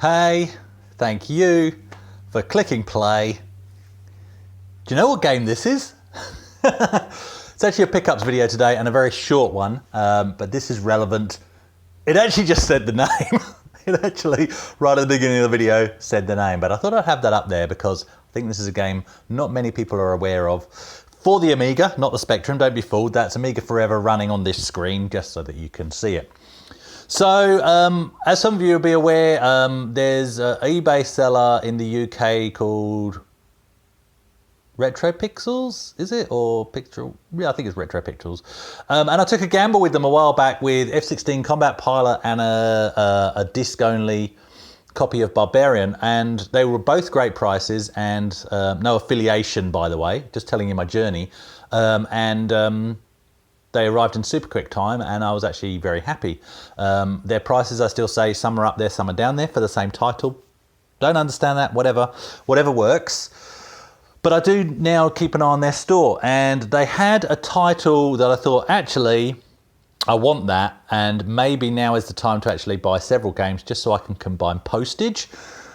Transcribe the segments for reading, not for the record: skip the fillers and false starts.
Hey, thank you for clicking play. Do you know what game this is? It's actually a pickups video today and a very short one, but this is relevant. It actually just said the name. It actually, right at the beginning of the video, said the name, but I thought I'd have that up there because I think this is a game not many people are aware of. For the Amiga, not the Spectrum, don't be fooled. That's Amiga Forever running on this screen just so that you can see it. So, as some of you will be aware, there's an eBay seller in the UK called Retro Pixels, is it? Or Pixel? Yeah, I think it's Retro Pixels. And I took a gamble with them a while back with F-16 Combat Pilot and a disc-only copy of Barbarian, and they were both great prices and no affiliation, by the way, just telling you my journey. They arrived in super quick time and I was actually very happy. Their prices, I still say, some are up there, some are down there for the same title. Don't understand that, whatever works. But I do now keep an eye on their store, and they had a title that I thought, actually, I want that, and maybe now is the time to actually buy several games just so I can combine postage.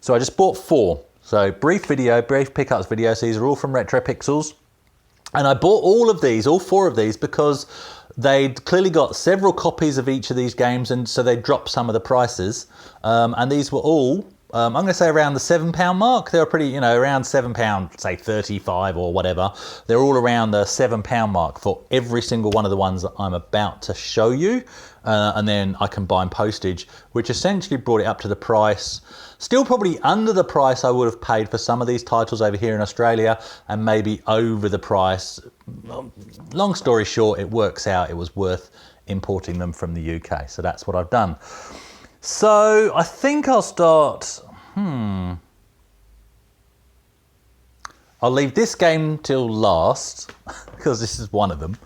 So I just bought 4. So brief pickups video, so these are all from Retro Pixels. And I bought all 4 of these, because they'd clearly got several copies of each of these games, and so they dropped some of the prices. And these were all, I'm going to say around the £7 mark. They were pretty, around £7, say 35 or whatever. They're all around the £7 mark for every single one of the ones that I'm about to show you. And then I combined postage, which essentially brought it up to the price, still probably under the price I would have paid for some of these titles over here in Australia, and maybe over the price. Long story short, it works out it was worth importing them from the UK. So that's what I've done. So I think I'll start, I'll leave this game till last, because this is one of them.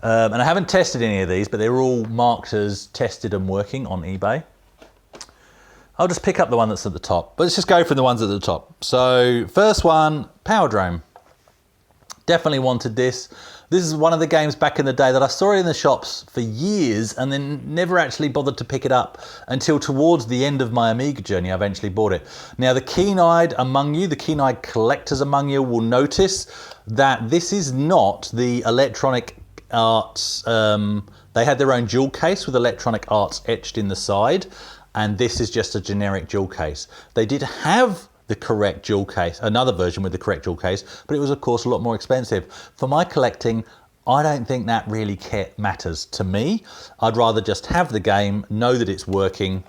And I haven't tested any of these, but they're all marked as tested and working on eBay. I'll just pick up the one that's at the top, but let's just go for the ones at the top. So first one, Powerdrome. Definitely wanted this. This is one of the games back in the day that I saw it in the shops for years and then never actually bothered to pick it up until towards the end of my Amiga journey. I eventually bought it. Now, the keen-eyed among you, the keen-eyed collectors among you will notice that this is not the Electronic Arts. They had their own jewel case with Electronic Arts etched in the side, and this is just a generic jewel case. They did have the correct jewel case, another version with the correct jewel case, but it was of course a lot more expensive. For my collecting, I don't think that really matters to me. I'd rather just have the game, know that it's working,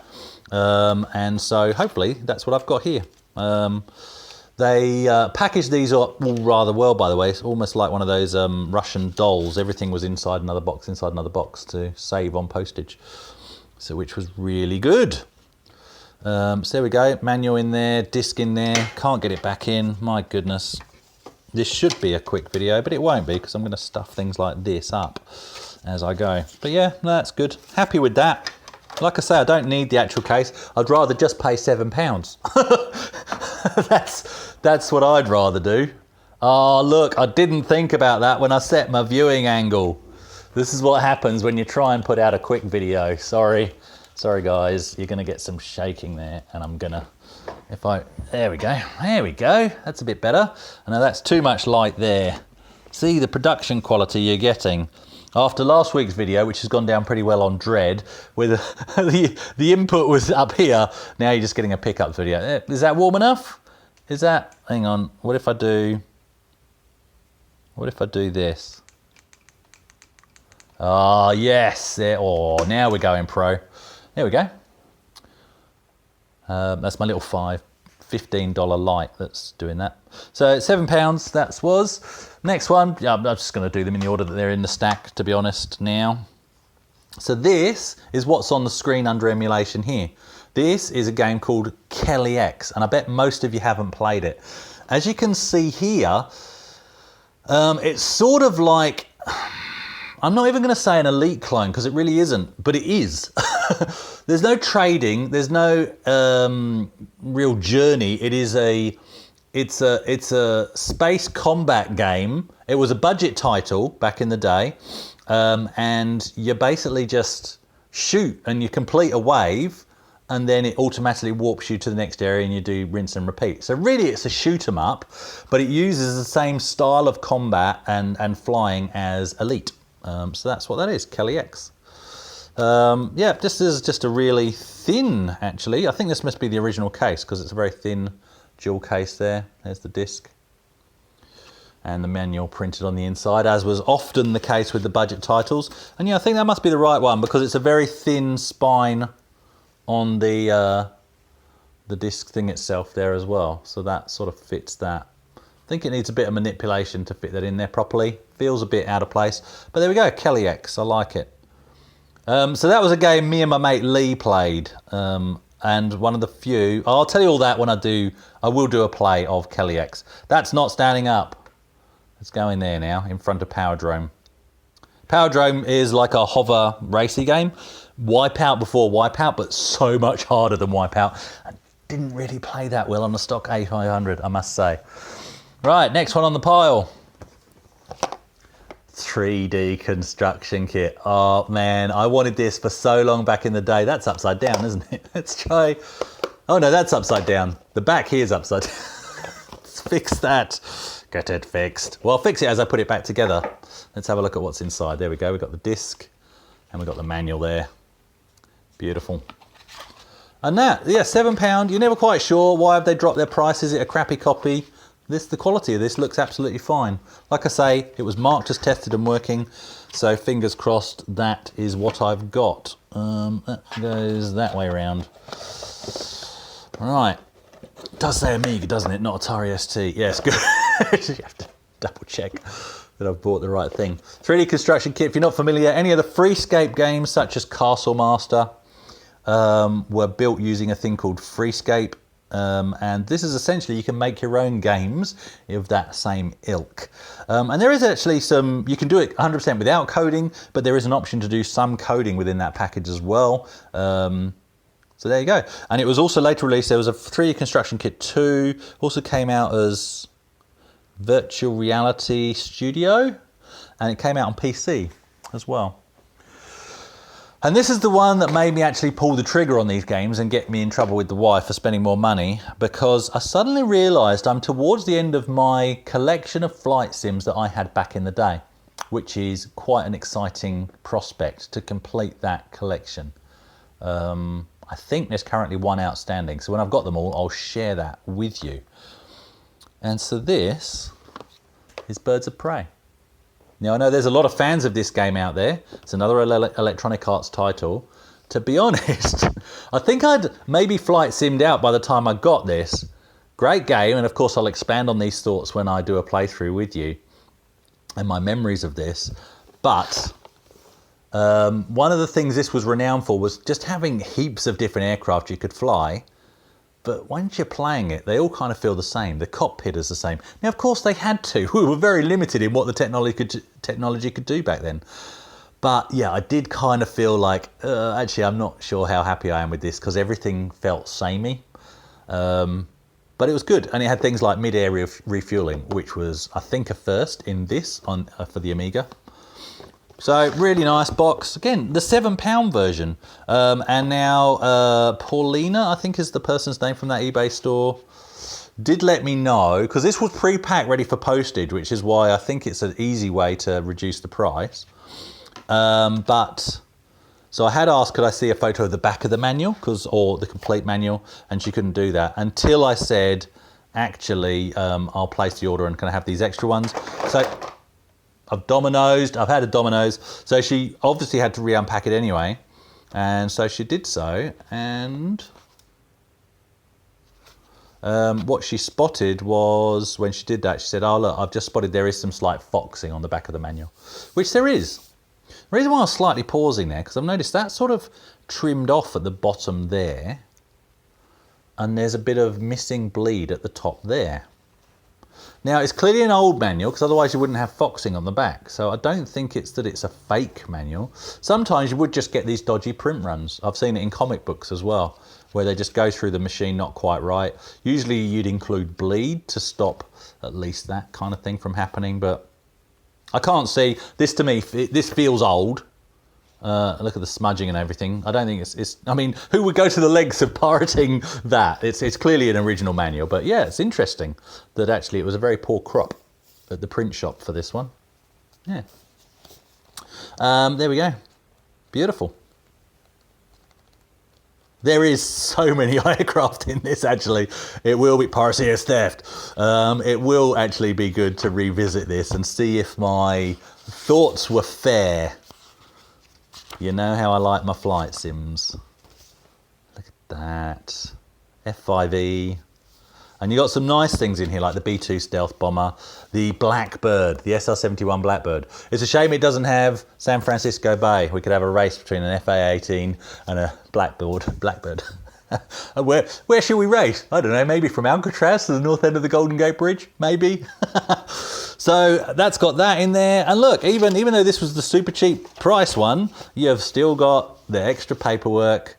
and so hopefully that's what I've got here. They packaged these up all rather well, by the way. It's almost like one of those Russian dolls. Everything was inside another box to save on postage, so which was really good. So there we go, manual in there, disc in there, can't get it back in, my goodness. This should be a quick video, but it won't be, because I'm going to stuff things like this up as I go. But yeah, that's good, happy with that. Like I say, I don't need the actual case, I'd rather just pay £7. That's what I'd rather do. Oh look, I didn't think about that when I set my viewing angle. This is what happens when you try and put out a quick video, sorry guys, you're gonna get some shaking there, and I'm gonna, there we go, that's a bit better. I know that's too much light there. See the production quality you're getting. After last week's video, which has gone down pretty well on Dread, where the input was up here, now you're just getting a pickup video. Is that warm enough? Is that, hang on, what if I do this? Oh yes, there, oh, now we're going pro. There we go. That's my little $15 light that's doing that. So £7, that was. Next one, I'm just going to do them in the order that they're in the stack, to be honest, now. So this is what's on the screen under emulation here. This is a game called Kelly X, and I bet most of you haven't played it. As you can see here, it's sort of like, I'm not even going to say an Elite clone, because it really isn't, but it is. There's no trading, there's no real journey. It's a space combat game. It was a budget title back in the day, and you basically just shoot and you complete a wave, and then it automatically warps you to the next area and you do rinse and repeat. So really it's a shoot 'em up, but it uses the same style of combat and flying as Elite. So that's what that is, Kelly X. Yeah, this is just a really thin, actually. I think this must be the original case because it's a very thin dual case there. There's the disc. And the manual printed on the inside, as was often the case with the budget titles. And yeah, I think that must be the right one because it's a very thin spine on the disc thing itself there as well. So that sort of fits that. I think it needs a bit of manipulation to fit that in there properly. Feels a bit out of place. But there we go, Kelly X, I like it. So that was a game me and my mate Lee played. And one of the few, I'll tell you all that when I will do a play of Kelly X. That's not standing up. It's going there now, in front of Powerdrome. Powerdrome is like a hover racy game. Wipeout before Wipeout, but so much harder than Wipeout. I didn't really play that well on the stock A500, I must say. Right, next one on the pile. 3D construction kit. Oh man, I wanted this for so long back in the day. That's upside down, isn't it? Let's try. Oh no, that's upside down. The back here is upside down. Let's fix that. Get it fixed. Well, I'll fix it as I put it back together. Let's have a look at what's inside. There we go. We've got the disc and we've got the manual there. Beautiful. And that, yeah, £7. You're never quite sure why have they dropped their price. Is it a crappy copy? The quality of this looks absolutely fine. Like I say, it was marked as tested and working. So fingers crossed that is what I've got. That goes that way around. Right. It does say Amiga, doesn't it? Not Atari ST. Yes, good. You have to double check that I've bought the right thing. 3D construction kit, if you're not familiar, any of the Freescape games such as Castle Master were built using a thing called Freescape. And this is essentially, you can make your own games of that same ilk. And there is actually some, you can do it 100% without coding, but there is an option to do some coding within that package as well. So there you go. And it was also later released, there was a 3D Construction Kit 2, also came out as Virtual Reality Studio, and it came out on PC as well. And this is the one that made me actually pull the trigger on these games and get me in trouble with the wife for spending more money, because I suddenly realised I'm towards the end of my collection of flight sims that I had back in the day, which is quite an exciting prospect to complete that collection. I think there's currently one outstanding, so when I've got them all, I'll share that with you. And so this is Birds of Prey. Now, I know there's a lot of fans of this game out there. It's another Electronic Arts title. To be honest, I think I'd maybe flight simmed out by the time I got this. Great game, and of course I'll expand on these thoughts when I do a playthrough with you and my memories of this. But one of the things this was renowned for was just having heaps of different aircraft you could fly. But once you're playing it, they all kind of feel the same. The cockpit is the same. Now, of course, they had to. We were very limited in what the technology could do back then. But yeah, I did kind of feel like, actually, I'm not sure how happy I am with this because everything felt samey. But it was good. And it had things like mid-air refueling, which was, I think, a first in this for the Amiga. So really nice box. Again, the £7 version. And now Paulina, I think is the person's name from that eBay store, did let me know, because this was pre-packed ready for postage, which is why I think it's an easy way to reduce the price. So I had asked, could I see a photo of the back of the manual, or the complete manual, and she couldn't do that until I said, actually, I'll place the order and can I have these extra ones? So I've had a Domino's, so she obviously had to re-unpack it anyway, and so she did so, and what she spotted was, when she did that, she said, oh look, I've just spotted there is some slight foxing on the back of the manual, which there is. The reason why I was slightly pausing there, because I've noticed that sort of trimmed off at the bottom there, and there's a bit of missing bleed at the top there. Now, it's clearly an old manual, because otherwise you wouldn't have foxing on the back. So I don't think it's that it's a fake manual. Sometimes you would just get these dodgy print runs. I've seen it in comic books as well, where they just go through the machine not quite right. Usually you'd include bleed to stop at least that kind of thing from happening, but I can't see. This to me, this feels old. Look at the smudging and everything. I don't think it's. I mean, who would go to the lengths of pirating that? It's clearly an original manual, but yeah, it's interesting that actually it was a very poor crop at the print shop for this one. Yeah. There we go. Beautiful. There is so many aircraft in this, actually. It will be piracy as theft. It will actually be good to revisit this and see if my thoughts were fair. You know how I like my flight sims. Look at that. F5E. And you got some nice things in here, like the B-2 stealth bomber, the Blackbird, the SR-71 Blackbird. It's a shame it doesn't have San Francisco Bay. We could have a race between an FA-18 and a Blackbird. Where should we race? I don't know, maybe from Alcatraz to the north end of the Golden Gate Bridge, maybe. So that's got that in there. And look, even though this was the super cheap price one, you've still got the extra paperwork.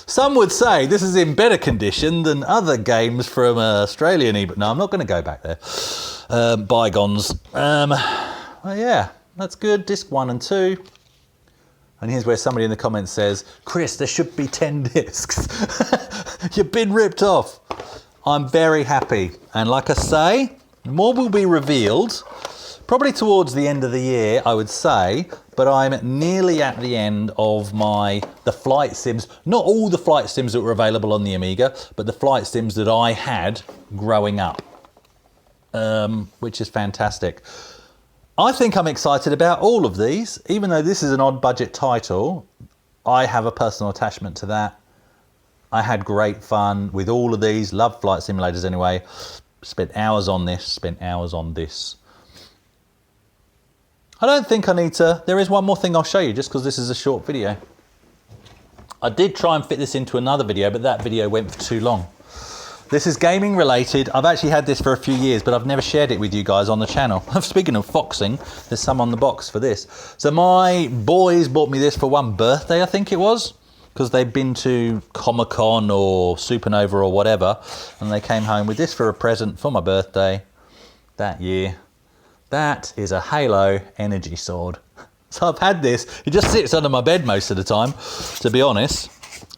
Some would say this is in better condition than other games from Australian eBay. No, I'm not going to go back there. Bygones. Well, yeah, that's good. Disc 1 and 2. And here's where somebody in the comments says, Chris, there should be 10 discs. You've been ripped off. I'm very happy. And like I say, more will be revealed. Probably towards the end of the year, I would say, but I'm nearly at the end of the flight sims. Not all the flight sims that were available on the Amiga, but the flight sims that I had growing up, which is fantastic. I think I'm excited about all of these. Even though this is an odd budget title, I have a personal attachment to that. I had great fun with all of these. Love flight simulators anyway. Spent hours on this, spent hours on this. I don't think I need to. There is one more thing I'll show you just because this is a short video. I did try and fit this into another video, but that video went for too long. This is gaming related. I've actually had this for a few years, but I've never shared it with you guys on the channel. Speaking of foxing, there's some on the box for this. So my boys bought me this for one birthday, I think it was, because they'd been to Comic-Con or Supernova or whatever, and they came home with this for a present for my birthday that year. That is a Halo energy sword. So I've had this. It just sits under my bed most of the time, to be honest,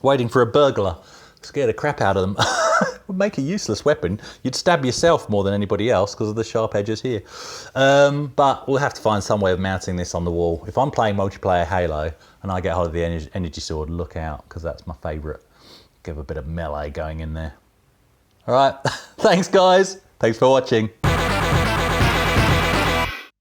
waiting for a burglar. Scare the crap out of them. It would make a useless weapon. You'd stab yourself more than anybody else because of the sharp edges here. But we'll have to find some way of mounting this on the wall. If I'm playing multiplayer Halo and I get hold of the energy sword, look out, because that's my favourite. Give a bit of melee going in there. All right. Thanks, guys. Thanks for watching.